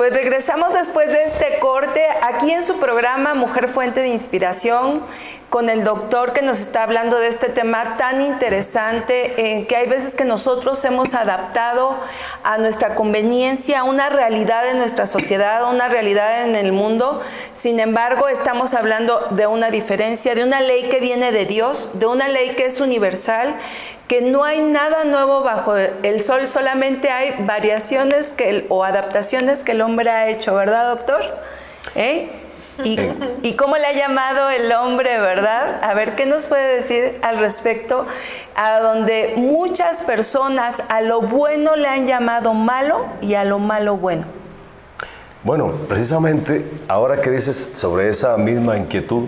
Pues regresamos después de este corte aquí en su programa Mujer Fuente de Inspiración con el doctor que nos está hablando de este tema tan interesante que hay veces que nosotros hemos adaptado a nuestra conveniencia, a una realidad en nuestra sociedad, a una realidad en el mundo. Sin embargo, estamos hablando de una diferencia, de una ley que viene de Dios, de una ley que es universal, que no hay nada nuevo bajo el sol, solamente hay variaciones o adaptaciones que el hombre ha hecho, ¿verdad, doctor? ¿Y cómo le ha llamado el hombre, verdad? A ver, ¿qué nos puede decir al respecto? A donde muchas personas a lo bueno le han llamado malo y a lo malo bueno. Bueno, precisamente ahora que dices sobre esa misma inquietud,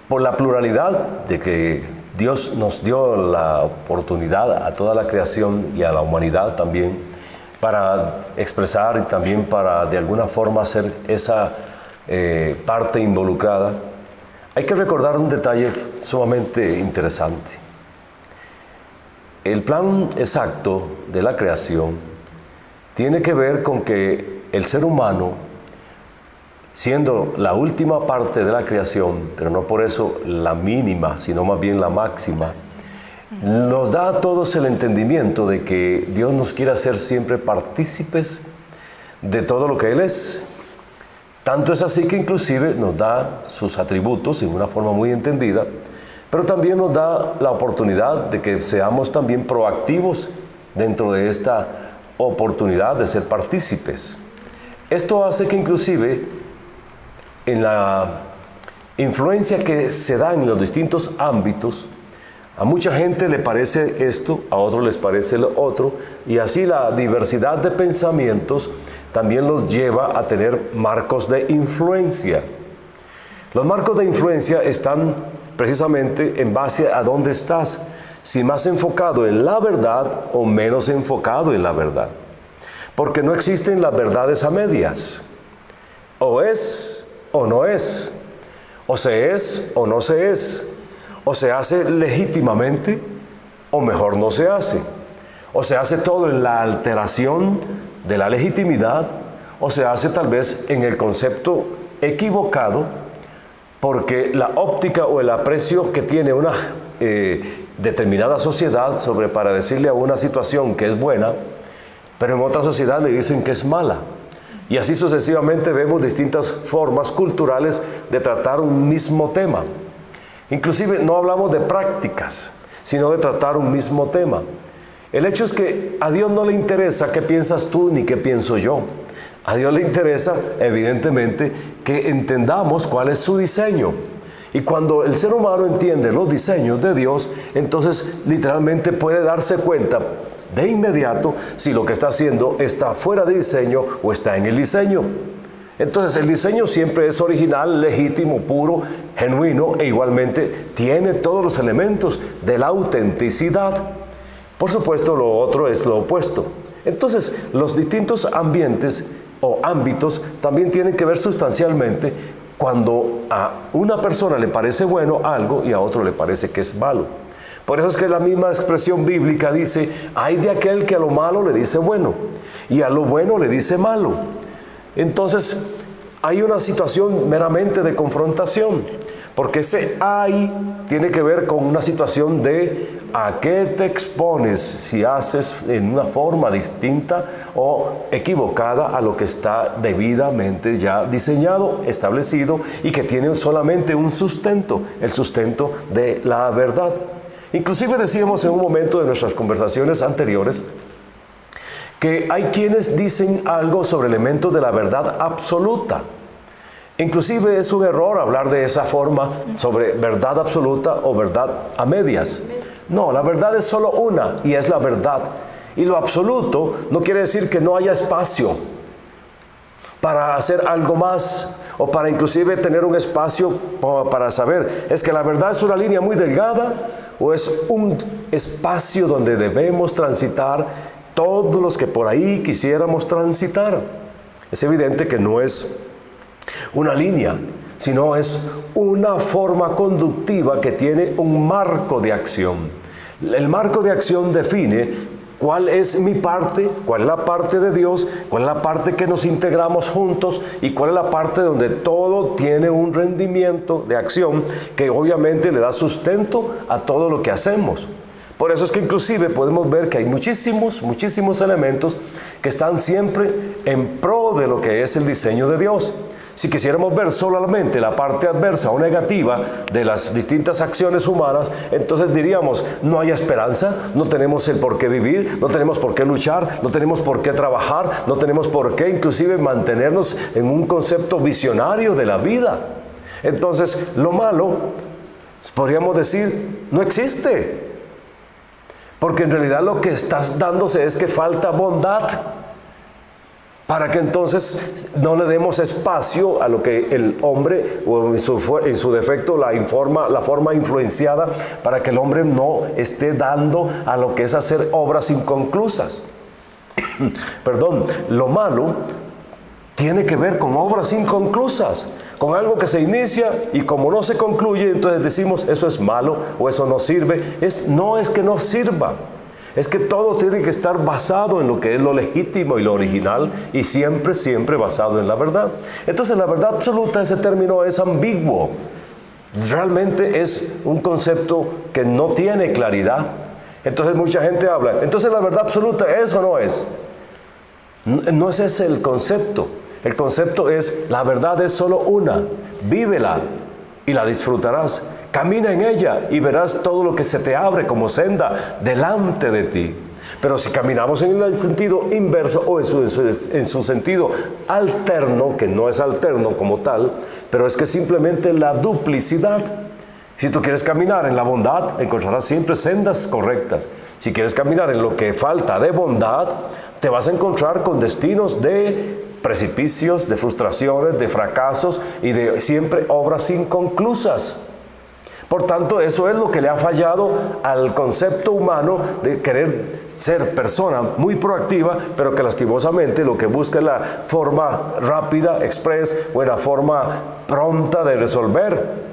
por la pluralidad de que Dios nos dio la oportunidad a toda la creación y a la humanidad también para expresar y también para de alguna forma hacer esa parte involucrada. Hay que recordar un detalle sumamente interesante. El plan exacto de la creación tiene que ver con que el ser humano, siendo la última parte de la creación, pero no por eso la mínima, sino más bien la máxima, nos da a todos el entendimiento de que Dios nos quiere hacer siempre partícipes de todo lo que Él es. Tanto es así que inclusive nos da sus atributos en una forma muy entendida, pero también nos da la oportunidad de que seamos también proactivos dentro de esta oportunidad de ser partícipes. Esto hace que inclusive en la influencia que se da en los distintos ámbitos, a mucha gente le parece esto, a otros les parece lo otro, y así la diversidad de pensamientos también los lleva a tener marcos de influencia. Los marcos de influencia están precisamente en base a dónde estás, si más enfocado en la verdad o menos enfocado en la verdad. Porque no existen las verdades a medias. O es o no es, o se es o no se es, o se hace legítimamente o mejor no se hace, o se hace todo en la alteración de la legitimidad, o se hace tal vez en el concepto equivocado, porque la óptica o el aprecio que tiene una determinada sociedad para decirle a una situación que es buena, pero en otra sociedad le dicen que es mala. Y así sucesivamente vemos distintas formas culturales de tratar un mismo tema. Inclusive no hablamos de prácticas, sino de tratar un mismo tema. El hecho es que a Dios no le interesa qué piensas tú ni qué pienso yo. A Dios le interesa, evidentemente, que entendamos cuál es su diseño. Y cuando el ser humano entiende los diseños de Dios, entonces literalmente puede darse cuenta de inmediato si lo que está haciendo está fuera de diseño o está en el diseño. Entonces el diseño siempre es original, legítimo, puro, genuino e igualmente tiene todos los elementos de la autenticidad. Por supuesto, lo otro es lo opuesto. Entonces los distintos ambientes o ámbitos también tienen que ver sustancialmente cuando a una persona le parece bueno algo y a otro le parece que es malo. Por eso es que la misma expresión bíblica dice, hay de aquel que a lo malo le dice bueno y a lo bueno le dice malo. Entonces hay una situación meramente de confrontación, porque ese hay tiene que ver con una situación de a qué te expones si haces en una forma distinta o equivocada a lo que está debidamente ya diseñado, establecido y que tiene solamente un sustento, el sustento de la verdad. Inclusive decíamos en un momento de nuestras conversaciones anteriores que hay quienes dicen algo sobre elementos de la verdad absoluta. Inclusive es un error hablar de esa forma sobre verdad absoluta o verdad a medias. No, la verdad es solo una y es la verdad. Y lo absoluto no quiere decir que no haya espacio para hacer algo más o para inclusive tener un espacio para saber, es que la verdad es una línea muy delgada o es un espacio donde debemos transitar todos los que por ahí quisiéramos transitar. Es evidente que no es una línea, sino es una forma conductiva que tiene un marco de acción. El marco de acción define ¿Cuál es mi parte? ¿Cuál es la parte de Dios? ¿Cuál es la parte que nos integramos juntos? ¿Y cuál es la parte donde todo tiene un rendimiento de acción que obviamente le da sustento a todo lo que hacemos? Por eso es que inclusive podemos ver que hay muchísimos elementos que están siempre en pro de lo que es el diseño de Dios. Si quisiéramos ver solamente la parte adversa o negativa de las distintas acciones humanas, entonces diríamos, no hay esperanza, no tenemos el por qué vivir, no tenemos por qué luchar, no tenemos por qué trabajar, no tenemos por qué inclusive mantenernos en un concepto visionario de la vida. Entonces, lo malo, podríamos decir, no existe. Porque en realidad lo que estás dándose es que falta bondad, para que entonces no le demos espacio a lo que el hombre, o en su defecto la forma influenciada, para que el hombre no esté dando a lo que es hacer obras inconclusas. Perdón, lo malo tiene que ver con obras inconclusas, con algo que se inicia y como no se concluye, entonces decimos eso es malo o eso no sirve. No es que no sirva, es que todo tiene que estar basado en lo que es lo legítimo y lo original, y siempre basado en la verdad. Entonces la verdad absoluta, ese término es ambiguo, realmente es un concepto que no tiene claridad. Entonces mucha gente habla, entonces la verdad absoluta ¿es o no es? No es ese el concepto. El concepto es, la verdad es solo una, vívela y la disfrutarás. Camina en ella y verás todo lo que se te abre como senda delante de ti. Pero si caminamos en el sentido inverso o en su sentido alterno, que no es alterno como tal, pero es que simplemente la duplicidad. Si tú quieres caminar en la bondad, encontrarás siempre sendas correctas. Si quieres caminar en lo que falta de bondad, te vas a encontrar con destinos de precipicios, de frustraciones, de fracasos y de siempre obras inconclusas. Por tanto, eso es lo que le ha fallado al concepto humano de querer ser persona muy proactiva, pero que lastimosamente lo que busca es la forma rápida, express, o la forma pronta de resolver.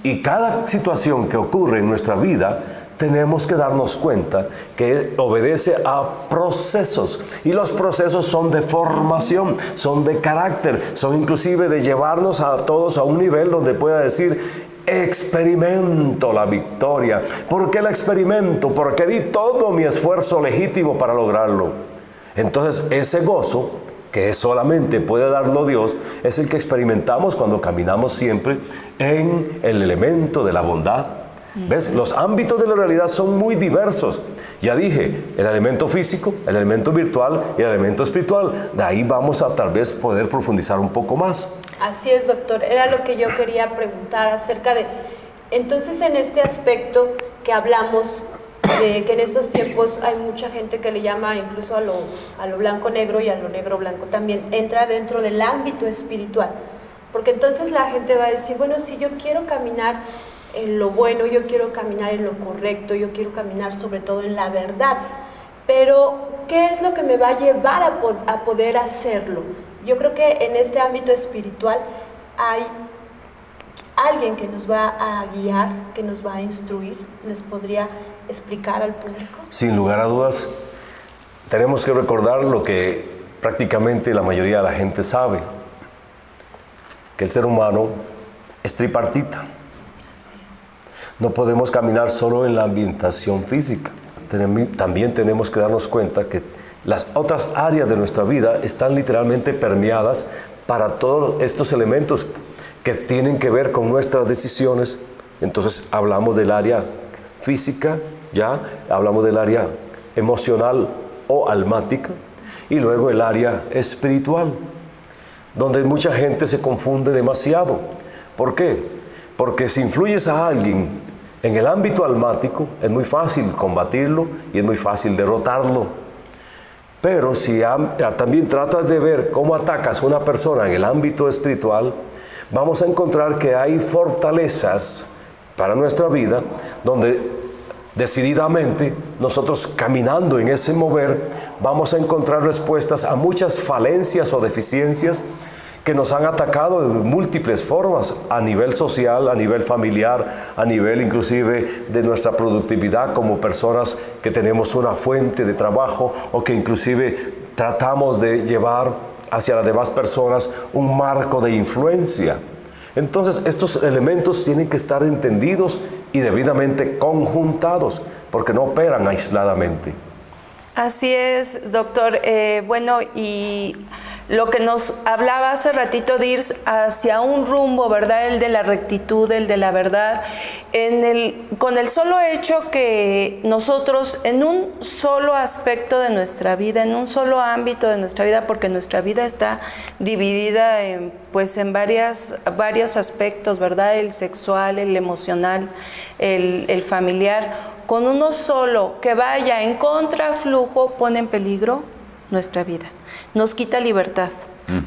Y cada situación que ocurre en nuestra vida, tenemos que darnos cuenta que obedece a procesos, y los procesos son de formación, son de carácter, son inclusive de llevarnos a todos a un nivel donde pueda decir, experimento la victoria. ¿Por qué la experimento? Porque di todo mi esfuerzo legítimo para lograrlo. Entonces ese gozo que solamente puede darlo Dios es el que experimentamos cuando caminamos siempre en el elemento de la bondad. ¿Ves? Los ámbitos de la realidad son muy diversos. Ya dije, el elemento físico, el elemento virtual y el elemento espiritual. De ahí vamos a tal vez poder profundizar un poco más. Así es, doctor. Era lo que yo quería preguntar acerca de... Entonces, en este aspecto que hablamos, de que en estos tiempos hay mucha gente que le llama incluso a lo blanco-negro y a lo negro-blanco también, entra dentro del ámbito espiritual. Porque entonces la gente va a decir, bueno, si yo quiero caminar en lo bueno, yo quiero caminar en lo correcto, yo quiero caminar sobre todo en la verdad, pero ¿qué es lo que me va a llevar a poder hacerlo? Yo creo que en este ámbito espiritual hay alguien que nos va a guiar, que nos va a instruir. ¿Les podría explicar al público? Sin lugar a dudas, tenemos que recordar lo que prácticamente la mayoría de la gente sabe, que el ser humano es tripartita. No podemos caminar solo en la ambientación física. También tenemos que darnos cuenta que las otras áreas de nuestra vida están literalmente permeadas para todos estos elementos que tienen que ver con nuestras decisiones. Entonces hablamos del área física, ya hablamos del área emocional o almática, y luego el área espiritual, donde mucha gente se confunde demasiado. ¿Por qué? Porque si influyes a alguien en el ámbito almático, es muy fácil combatirlo y es muy fácil derrotarlo. Pero si también tratas de ver cómo atacas a una persona en el ámbito espiritual, vamos a encontrar que hay fortalezas para nuestra vida, donde decididamente nosotros caminando en ese mover, vamos a encontrar respuestas a muchas falencias o deficiencias que nos han atacado de múltiples formas, a nivel social, a nivel familiar, a nivel inclusive de nuestra productividad como personas que tenemos una fuente de trabajo o que inclusive tratamos de llevar hacia las demás personas un marco de influencia. Entonces, estos elementos tienen que estar entendidos y debidamente conjuntados, porque no operan aisladamente. Así es, doctor. Bueno, y lo que nos hablaba hace ratito de ir hacia un rumbo, ¿verdad? El de la rectitud, el de la verdad. Con el solo hecho que nosotros en un solo aspecto de nuestra vida, en un solo ámbito de nuestra vida, porque nuestra vida está dividida en varios aspectos, ¿verdad? El sexual, el emocional, el familiar. Con uno solo que vaya en contraflujo pone en peligro nuestra vida. Nos quita libertad,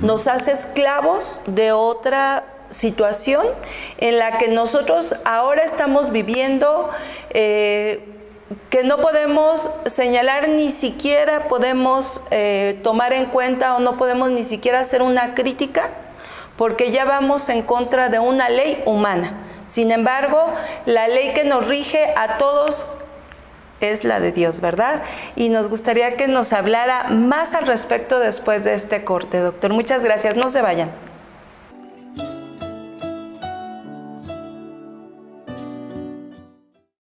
nos hace esclavos de otra situación en la que nosotros ahora estamos viviendo, que no podemos señalar, ni siquiera podemos tomar en cuenta, o no podemos ni siquiera hacer una crítica, porque ya vamos en contra de una ley humana. Sin embargo, la ley que nos rige a todos es la de Dios, ¿verdad? Y nos gustaría que nos hablara más al respecto después de este corte, doctor. Muchas gracias, no se vayan.